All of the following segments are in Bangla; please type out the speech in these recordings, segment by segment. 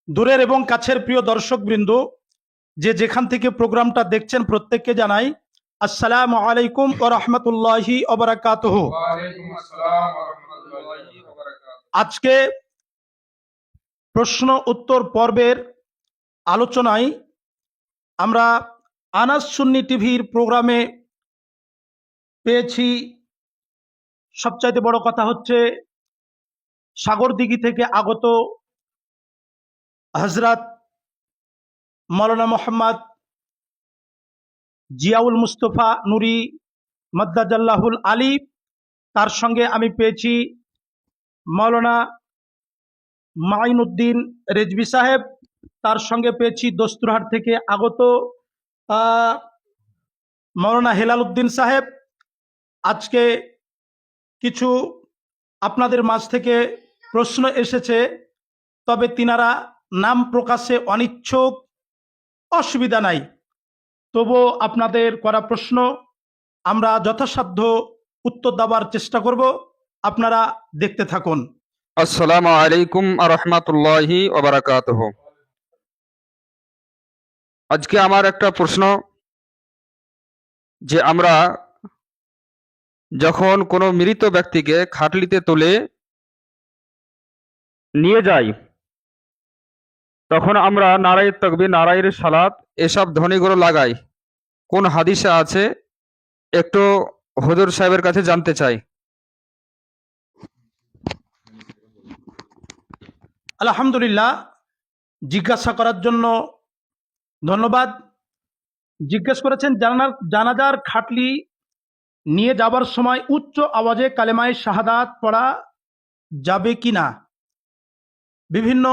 দূরের এবং কাছের প্রিয় দর্শকবৃন্দ, যে যেখান থেকে প্রোগ্রামটা দেখছেন প্রত্যেককে জানাই আসসালামু আলাইকুম ওয়া রাহমাতুল্লাহি ওয়া বারাকাতুহু। আজকে প্রশ্ন উত্তর পর্বের আলোচনায় আমরা আনাস সুন্নি টিভির প্রোগ্রামে পেয়েছি। সবচাইতে বড় কথা হচ্ছে সাগরদিঘি থেকে আগত হযরত মাওলানা মোহাম্মদ জিয়াউল মুস্তফা নুরি মাদ্দাজাল্লাহুল আলী, তার সঙ্গে আমি পেয়েছি মাওলানা মাইনুদ্দিন রেজভি সাহেব, তার সঙ্গে পেয়েছি দস্তুরহাট থেকে আগত মাওলানা হেলাল উদ্দিন সাহেব। আজকে কিছু আপনাদের মাঝ থেকে প্রশ্ন এসেছে, তবে তিনারা নাম প্রকাশে অনিচ্ছুক, অসুবিধা নাই। তবুও আপনাদের করা প্রশ্ন আমরা যথাসাধ্য উত্তর দেওয়ার চেষ্টা করব, আপনারা দেখতে থাকুন। আসসালামু আলাইকুম ওয়া রাহমাতুল্লাহি ওয়া বারাকাতুহু। আজকে আমার একটা প্রশ্ন, যে আমরা যখন কোনো মৃত ব্যক্তিকে খাটলিতে তুলে নিয়ে যাই, তখন আমরা নারায়ে তাকবীর, নারায়ে সালাত এসব ধ্বনিগুলো লাগাই। কোন হাদিসে আছে একটু হুজুর সাহেবের কাছে জানতে চাই। আলহামদুলিল্লাহ, জিজ্ঞাসা করার জন্য ধন্যবাদ। জিজ্ঞেস করেছেন জানাজার খাটলি নিয়ে যাবার সময় উচ্চ আওয়াজে কালেমায়ে শাহাদাত পড়া যাবে কিনা। বিভিন্ন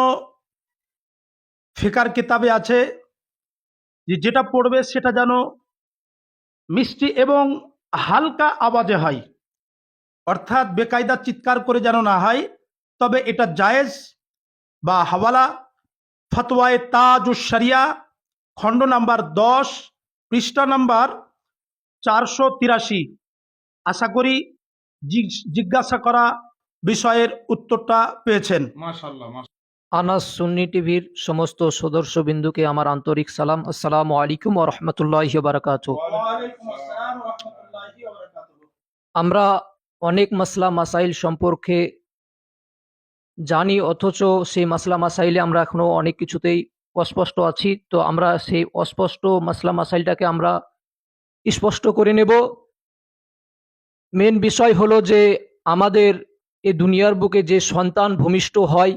ফিকার কিতাবে আছে যে যেটা পড়বে সেটা যেন মিষ্টি এবং হালকা আওয়াজে হয়, অর্থাৎ বেকায়দা চিৎকার করে যেন না হয়। তবে এটা জায়েজ বা হাওয়ালা ফতোয়ায়ে তাজুশ শরিয়া খণ্ড নাম্বার 10 পৃষ্ঠা নাম্বার 483। আশা করি জিজ্ঞাসা করা বিষয়ের উত্তরটা পেয়েছেন। মাশাআল্লাহ। আনাস সুন্নি টিভির সমস্ত সদস্যবিন্দুকে আমার আন্তরিক সালাম। আসসালামু আলাইকুম ওয়া রাহমাতুল্লাহি ওয়া বারাকাতুহু। আমরা অনেক মাসলা মাসাইল সম্পর্কে জানি, অথচ সেই মাসলা মাসাইলে আমরা এখনো অনেক কিছুতেই অস্পষ্ট আছি। তো আমরা সেই অস্পষ্ট মাসলা মাসাইলটাকে আমরা স্পষ্ট করে নেব। মেন বিষয় হলো যে আমাদের এই দুনিয়ার বুকে যে সন্তান ভূমিষ্ঠ হয়,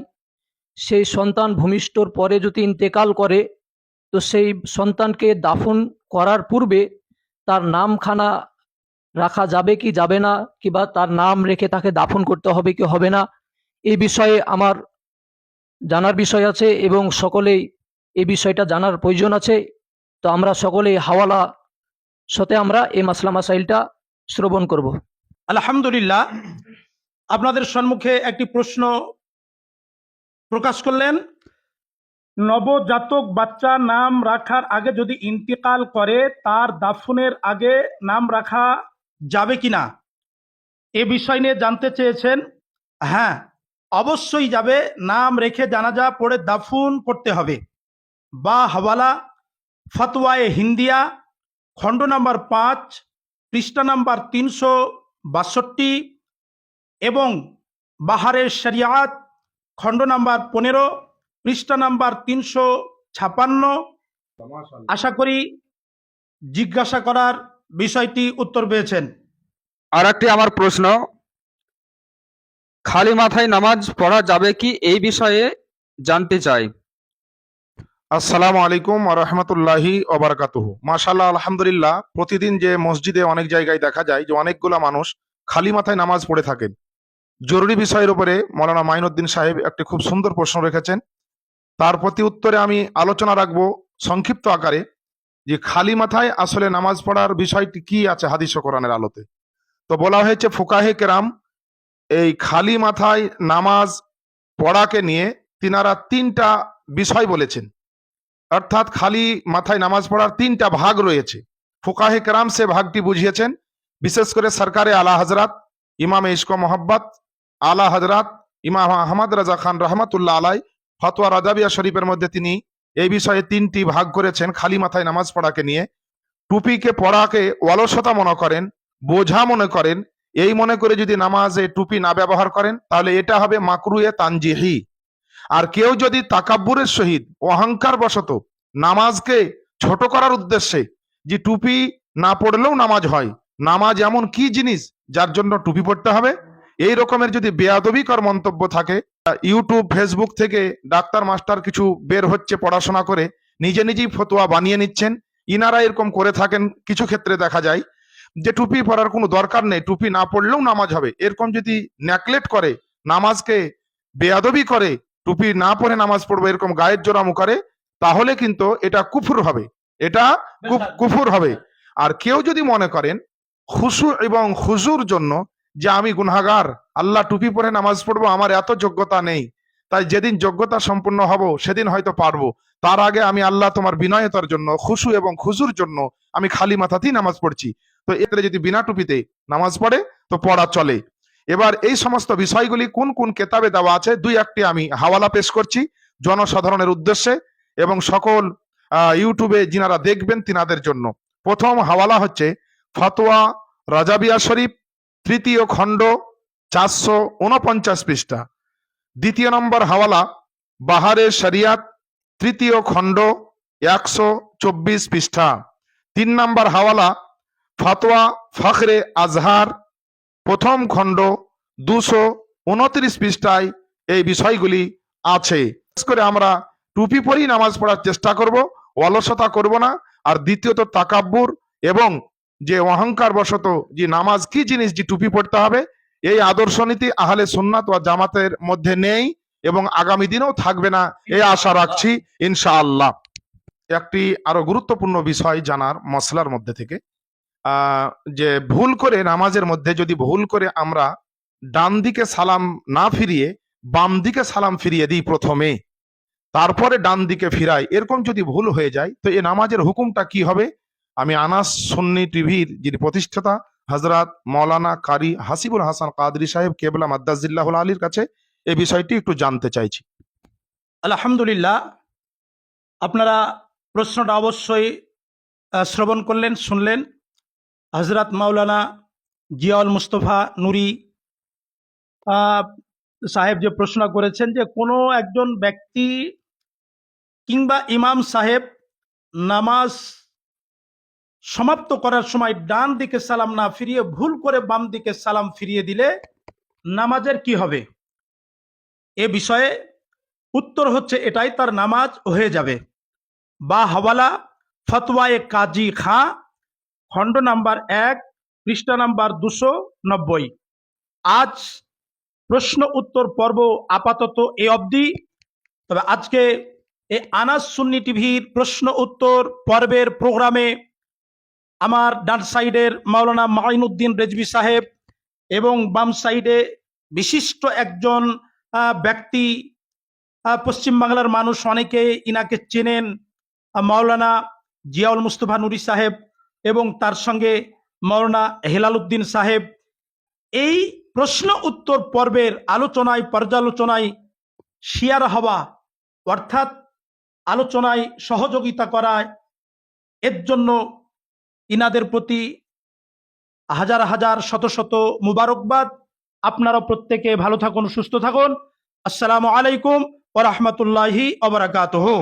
সেই সন্তান ভূমিষ্ঠর পরে যদি ইন্তেকাল করে, তো সেই সন্তানকে দাফন করার পূর্বে তার নামখানা রাখা যাবে কি যাবে না, কিংবা তার নাম রেখে তাকে দাফন করতে হবে কি হবে না, এই বিষয়ে আমার জানার বিষয় আছে এবং সকলেই এই বিষয়টা জানার প্রয়োজন আছে। তো আমরা সকলেই হাওয়ালা সাথে আমরা এই মাসলা মাসাইলটা শ্রবণ করব। আলহামদুলিল্লাহ, আপনাদের সম্মুখে একটি প্রশ্ন প্রকাশ করলেন। নবজাতক বাচ্চা নাম রাখার আগে যদি ইন্তেকাল করে, তার দাফনের আগে নাম রাখা যাবে কিনা, এ বিষয় নিয়ে জানতে চেয়েছেন। হ্যাঁ, অবশ্যই যাবে। নাম রেখে জানাজা পড়ে দাফন করতে হবে। বা হাওয়ালা ফতোয়ায়ে হিন্দিয়া খণ্ড নাম্বার 5 পৃষ্ঠা নাম্বার 362 এবং বাহারের শরিয়াত খণ্ড নাম্বার 15 পৃষ্ঠা নাম্বার 356। আশা করি জিজ্ঞাসা করার বিষয়টি উত্তর পেয়েছেন। আর একটি আমার প্রশ্ন, খালি মাথায় নামাজ পড়া যাবে কি, এই বিষয়ে জানতে চাই। আসসালামু আলাইকুম ওয়া রাহমাতুল্লাহি ওয়া বারাকাতুহু। মাশাআল্লাহ, আলহামদুলিল্লাহ। প্রতিদিন যে মসজিদে অনেক জায়গায় দেখা যায় যে অনেকগুলা মানুষ খালি মাথায় নামাজ পড়ে থাকেন। জরুরি বিষয়ের উপরে মাওলানা মাইনুদ্দিন সাহেব একটি খুব সুন্দর প্রশ্ন রেখেছেন। তার প্রতি উত্তরে আমি আলোচনা রাখবো সংক্ষিপ্ত আকারে, যে খালি মাথায় আসলে নামাজ পড়ার বিষয়টি কি আছে হাদিস ও কোরআনের আলোতে। তো বলা হয়েছে ফুকাহে কেরাম এই খালি মাথায় নামাজ পড়াকে নিয়ে তিনারা 3টা বিষয় বলেছেন। অর্থাৎ খালি মাথায় নামাজ পড়ার 3টা ভাগ রয়েছে। ফুকাহে কেরাম সে ভাগটি বুঝিয়েছেন, বিশেষ করে সরকারে আলা হজরত ইমাম ইশক মোহাব্বত আলা হজরত ইমাম আহমদ রাজা খান রহমতুল্লাহ আলাই ফতোয়া রাজাবিয়া শরীফের মধ্যে তিনি এই বিষয়ে 3টি ভাগ করেছেন খালি মাথায় নামাজ পড়াকে নিয়ে। টুপিকে পড়াকে অলসতা মনে করেন, বোঝা মনে করেন, এই মনে করে যদি নামাজে টুপি না ব্যবহার করেন তাহলে এটা হবে মাকরুয়ে তানজিহি। আর কেউ যদি তাকাব্বুরের সহিত অহংকার বশত নামাজকে ছোট করার উদ্দেশ্যে যে টুপি না পড়লেও নামাজ হয়, নামাজ এমন কি জিনিস যার জন্য টুপি পড়তে হবে, এই রকমের যদি বেয়াদবিকর মন্তব্য থাকে, ইউটিউব ফেসবুক থেকে ডাক্তার মাস্টার কিছু বের হচ্ছে পড়াশোনা করে নিজে নিজেই ফতোয়া বানিয়ে নিচ্ছেন, ইনারা এরকম করে থাকেন। কিছু ক্ষেত্রে দেখা যায় যে টুপি পরার কোনো দরকার নেই, টুপি না পড়লেও নামাজ হবে, এরকম যদি নেগলেক্ট করে, নামাজকে বেয়াদবি করে, টুপি না পরে নামাজ পড়বো এরকম গায়ের জোরামু করে, তাহলে কিন্তু এটা কুফর হবে, এটা কুফর হবে। আর কেউ যদি মনে করেন খুশু এবং খুজুর জন্য যে আমি গুনাহগার, আল্লাহ টুপি পরে নামাজ পড়বো, আমার এত যোগ্যতা নেই, তাই যেদিন যোগ্যতা সম্পূর্ণ হব সেদিন হয়তো পারবো, তার আগে আমি আল্লাহ তোমার বিনয়তার জন্য খুশু এবং খুজুর জন্য আমি খালি মাথাতেই নামাজ পড়ছি, তো এতে যদি বিনা টুপিতে নামাজ পড়ে তো পড়া চলে। এবার এই সমস্ত বিষয়গুলি কোন কোন কেতাবে দেওয়া আছে, 2-1টি আমি হাওয়ালা পেশ করছি জনসাধারণের উদ্দেশ্যে এবং সকল ইউটিউবে যিনারা দেখবেন তিনাদের জন্য। প্রথম হাওয়ালা হচ্ছে ফতোয়া রাজাবিয়া শরীফ, 3য় খণ্ড, 449 পৃষ্ঠা। দ্বিতীয় নম্বর হাওয়ালা বাহারে শরিয়াত, 3য় খণ্ড, 124 পৃষ্ঠা। 3 নম্বর হাওয়ালা ফতোয়া ফখরে আজহার, প্রথম খণ্ড, 229 পৃষ্ঠায় এই বিষয়গুলি আছে। বিশেষ করে আমরা টুপি পরেই নামাজ পড়ার চেষ্টা করব, অলসতা করব না। আর দ্বিতীয়ত তাকাব্বুর এবং যে অহংকার বশত যে নামাজ কি জিনিস যে টুপি পড়তে হবে, এই আদর্শ নীতি আহলে সুন্নাত ওয়া জামাতের মধ্যে নেই এবং আগামী দিনেও থাকবে না, এই আশা রাখছি ইনশাআল্লাহ। একটি আরো গুরুত্বপূর্ণ বিষয় জানার মসলার মধ্যে থেকে, যে ভুল করে নামাজের মধ্যে যদি ভুল করে আমরা ডান দিকে সালাম না ফিরিয়ে বাম দিকে সালাম ফিরিয়ে দিই প্রথমে, তারপরে ডান দিকে ফিরাই, এরকম যদি ভুল হয়ে যায় তো এই নামাজের হুকুমটা কি হবে? আমি আনাস সুন্নি টিভির যিনি প্রতিষ্ঠাতা হযরত মাওলানা কারি হাসিবুল হাসান কাদরি সাহেব কেবলা মাদ্দাজিল্লাহুল আলীর কাছে এই বিষয়টি একটু জানতে চাইছি। আলহামদুলিল্লাহ, আপনারা প্রশ্নটা অবশ্যই শ্রবণ করলেন, শুনলেন। হযরত মাওলানা জিয়াউল মুস্তফা নুরি সাহেব যে প্রশ্ন করেছেন যে কোনো একজন ব্যক্তি কিংবা ইমাম সাহেব নামাজ সমাপ্ত করার সময় ডান দিকে সালাম না ফিরিয়ে ভুল করে বাম দিকে সালাম ফিরিয়ে দিলে নামাজের কি হবে? এ বিষয়ে উত্তর হচ্ছে এটাই, তার নামাজ হয়ে যাবে। বা হাওয়ালা ফতওয়ায়ে কাজী খাঁ, খণ্ড নাম্বার 1, পৃষ্ঠা নাম্বার 290। আজ প্রশ্ন উত্তর পর্ব আপাতত এ অবধি। তবে আজকে এই আনাস সুন্নি টিভির প্রশ্ন উত্তর পর্বের প্রোগ্রামে আমার ডান সাইডের মাওলানা মাইনুদ্দিন রেজভী সাহেব এবং বাম সাইডে বিশিষ্ট একজন ব্যক্তি, পশ্চিমবাংলার মানুষ অনেকে ইনাকে চেনেন, মাওলানা জিয়াউল মুস্তফা নুরি সাহেব এবং তার সঙ্গে মাওলানা হেলাল উদ্দিন সাহেব, এই প্রশ্ন উত্তর পর্বের আলোচনায় পর্যালোচনায় শেয়ার হওয়া অর্থাৎ আলোচনায় সহযোগিতা করায়, এর জন্য ইনাদের প্রতি হাজার হাজার শত শত মুবারকবাদ। আপনারা প্রত্যেকে ভালো থাকুন, সুস্থ থাকুন। আসসালামু আলাইকুম ওয়া রাহমাতুল্লাহি ওয়া বারাকাতুহু।